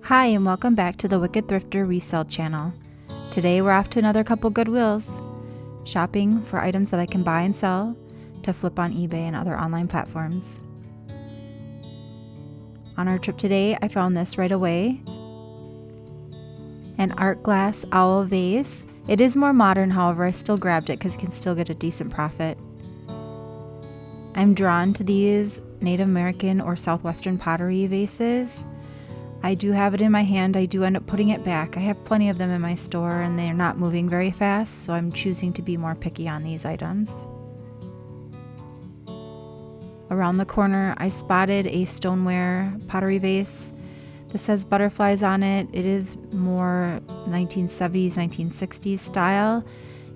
Hi, and welcome back to the Wicked Thrifter Resell channel. Today we're off to another couple Goodwills, shopping for items that I can buy and sell to flip on eBay and other online platforms. On our trip today, I found this right away, an art glass owl vase. It is more modern, however, I still grabbed it because you can still get a decent profit. I'm drawn to these Native American or Southwestern pottery vases. I do have it in my hand. I do end up putting it back. I have plenty of them in my store and they're not moving very fast, so I'm choosing to be more picky on these items. Around the corner, I spotted a stoneware pottery vase. This has butterflies on it. It is more 1970s, 1960s style.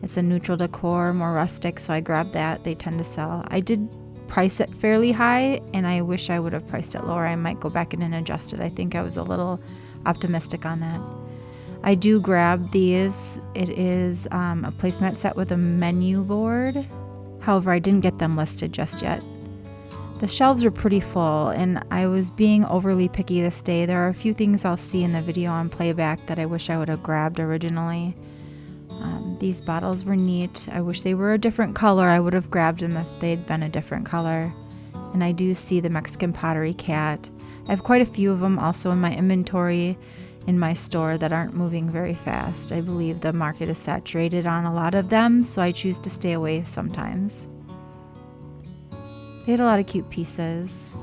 It's a neutral decor, more rustic, so I grabbed that. They tend to sell. I did price it fairly high, and I wish I would have priced it lower. I might go back in and adjust it. I think I was a little optimistic on that. I do grab these. It is a placemat set with a menu board. However, I didn't get them listed just yet. The shelves are pretty full, and I was being overly picky this day. There are a few things I'll see in the video on playback that I wish I would have grabbed originally. These bottles were neat. I wish they were a different color. I would have grabbed them if they'd been a different color. And I do see the Mexican pottery cat. I have quite a few of them also in my inventory in my store that aren't moving very fast. I believe the market is saturated on a lot of them, so I choose to stay away sometimes. They had a lot of cute pieces.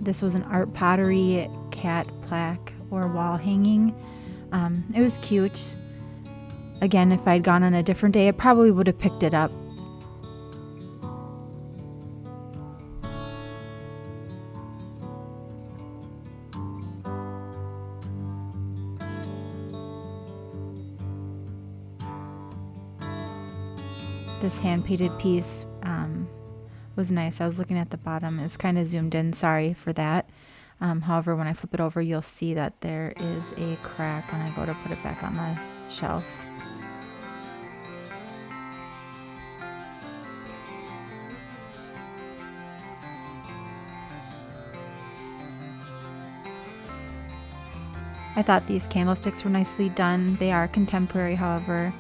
This was an art pottery cat plaque or wall hanging. It was cute. Again, if I'd gone on a different day, I probably would have picked it up. This hand-painted piece was nice. I was looking at the bottom. It was kind of zoomed in. Sorry for that. However, when I flip it over, you'll see that there is a crack when I go to put it back on the shelf. I thought these candlesticks were nicely done. They are contemporary, however.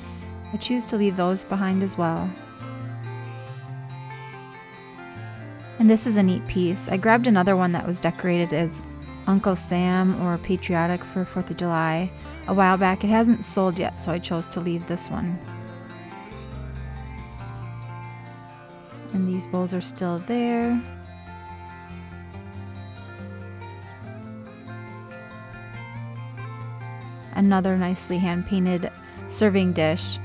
I choose to leave those behind as well. And this is a neat piece. I grabbed another one that was decorated as Uncle Sam or patriotic for 4th of July a while back. It hasn't sold yet, so I chose to leave this one. And these bowls are still there. Another nicely hand-painted serving dish.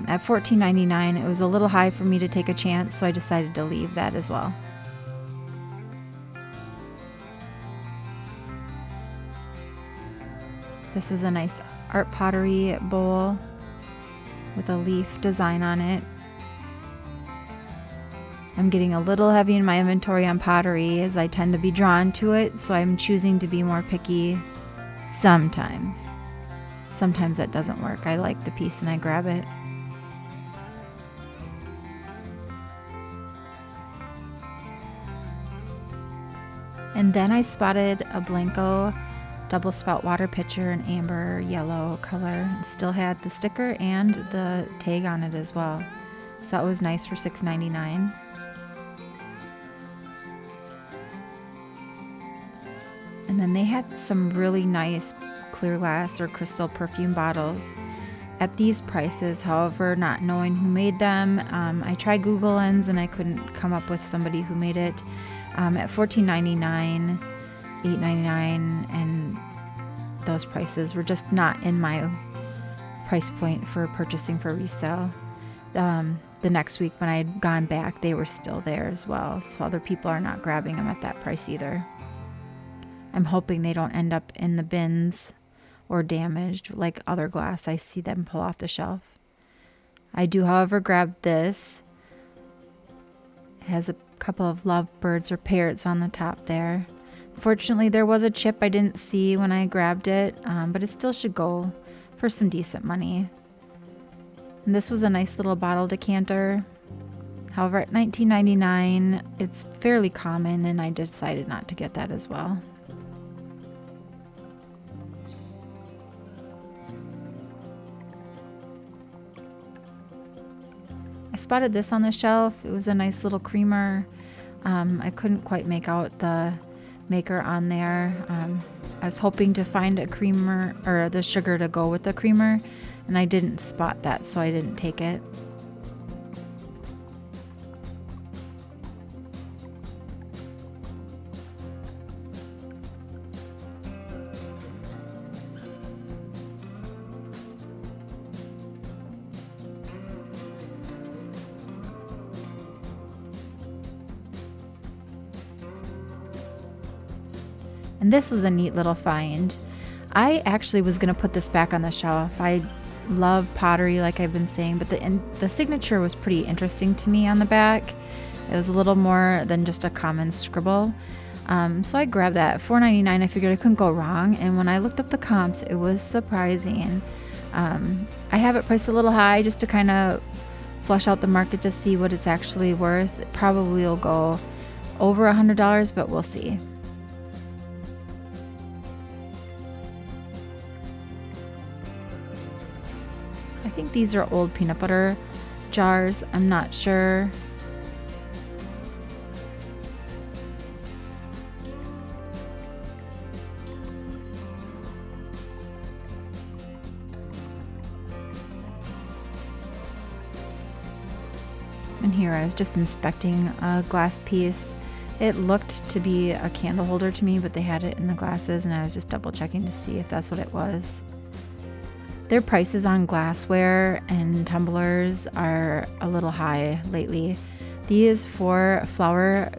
At $14.99, it was a little high for me to take a chance, so I decided to leave that as well. This was a nice art pottery bowl with a leaf design on it. I'm getting a little heavy in my inventory on pottery as I tend to be drawn to it, so I'm choosing to be more picky sometimes. Sometimes that doesn't work. I like the piece and I grab it. And then I spotted a Blanco double spout water pitcher in amber yellow color. It still had the sticker and the tag on it as well. So that was nice for $6.99. And then they had some really nice clear glass or crystal perfume bottles at these prices. However, not knowing who made them, I tried Google Lens and I couldn't come up with somebody who made it. At $14.99, $8.99, and those prices were just not in my price point for purchasing for resale. The next week when I had gone back, they were still there as well, so other people are not grabbing them at that price either. I'm hoping they don't end up in the bins or damaged like other glass I see them pull off the shelf. I do, however, grab this. It has a couple of lovebirds or parrots on the top there. Fortunately, there was a chip I didn't see when I grabbed it, but it still should go for some decent money. And this was a nice little bottle decanter. However, at $19.99, it's fairly common, and I decided not to get that as well. I spotted this on the shelf. It was a nice little creamer. I couldn't quite make out the maker on there. I was hoping to find a creamer or the sugar to go with the creamer, and I didn't spot that, so I didn't take it. And this was a neat little find. I actually was going to put this back on the shelf. I love pottery, like I've been saying, but the signature was pretty interesting to me on the back. It was a little more than just a common scribble. So I grabbed that at $4.99. I figured I couldn't go wrong. And when I looked up the comps, it was surprising. I have it priced a little high just to kind of flush out the market to see what it's actually worth. It probably will go over $100, but we'll see. I think these are old peanut butter jars. I'm not sure. And here I was just inspecting a glass piece. It looked to be a candle holder to me, but they had it in the glasses, and I was just double checking to see if that's what it was. Their prices on glassware and tumblers are a little high lately. These 4 flower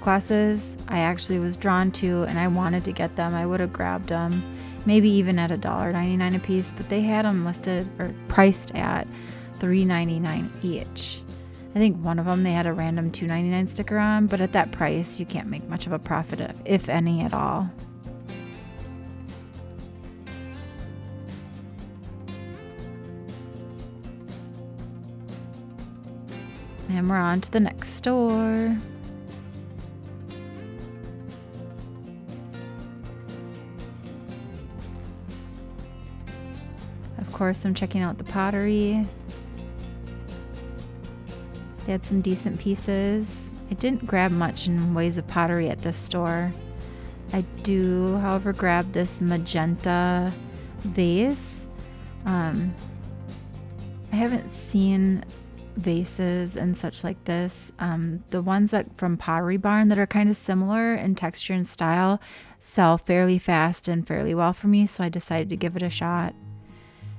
glasses I actually was drawn to, and I wanted to get them. I would have grabbed them, maybe even at $1.99 a piece, but they had them listed or priced at $3.99 each. I think one of them they had a random $2.99 sticker on, but at that price you can't make much of a profit, if any at all. And we're on to the next store. Of course, I'm checking out the pottery. They had some decent pieces. I didn't grab much in ways of pottery at this store. I do, however, grab this magenta vase. I haven't seen vases and such like this. The ones that from Pottery Barn that are kind of similar in texture and style sell fairly fast and fairly well for me, so I decided to give it a shot.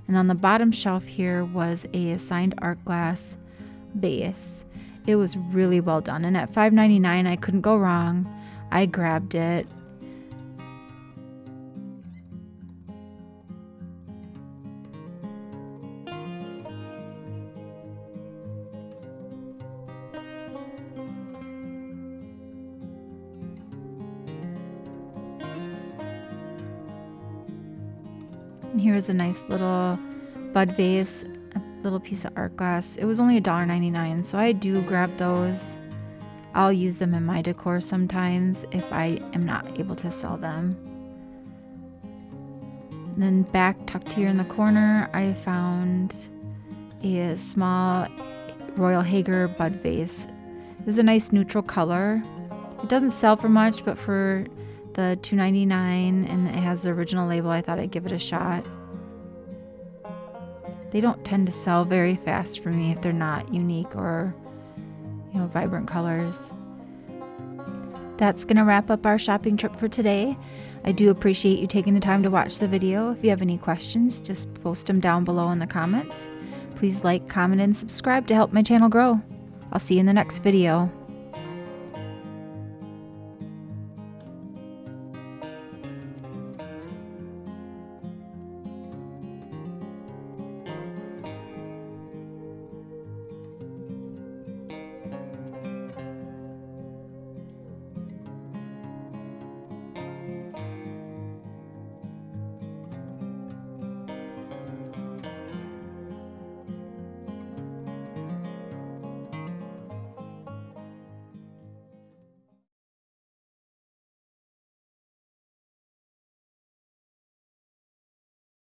And on the bottom shelf here was a signed art glass vase. It was really well done, and at $5.99 I couldn't go wrong. I grabbed it. And here's a nice little bud vase, a little piece of art glass. It was only $1.99, so I do grab those. I'll use them in my decor sometimes if I am not able to sell them. And then back tucked here in the corner, I found a small Royal Hager bud vase. It was a nice neutral color. It doesn't sell for much, but for the $2.99 and it has the original label, I thought I'd give it a shot. They don't tend to sell very fast for me if they're not unique or, vibrant colors. That's going to wrap up our shopping trip for today. I do appreciate you taking the time to watch the video. If you have any questions, just post them down below in the comments. Please like, comment, and subscribe to help my channel grow. I'll see you in the next video.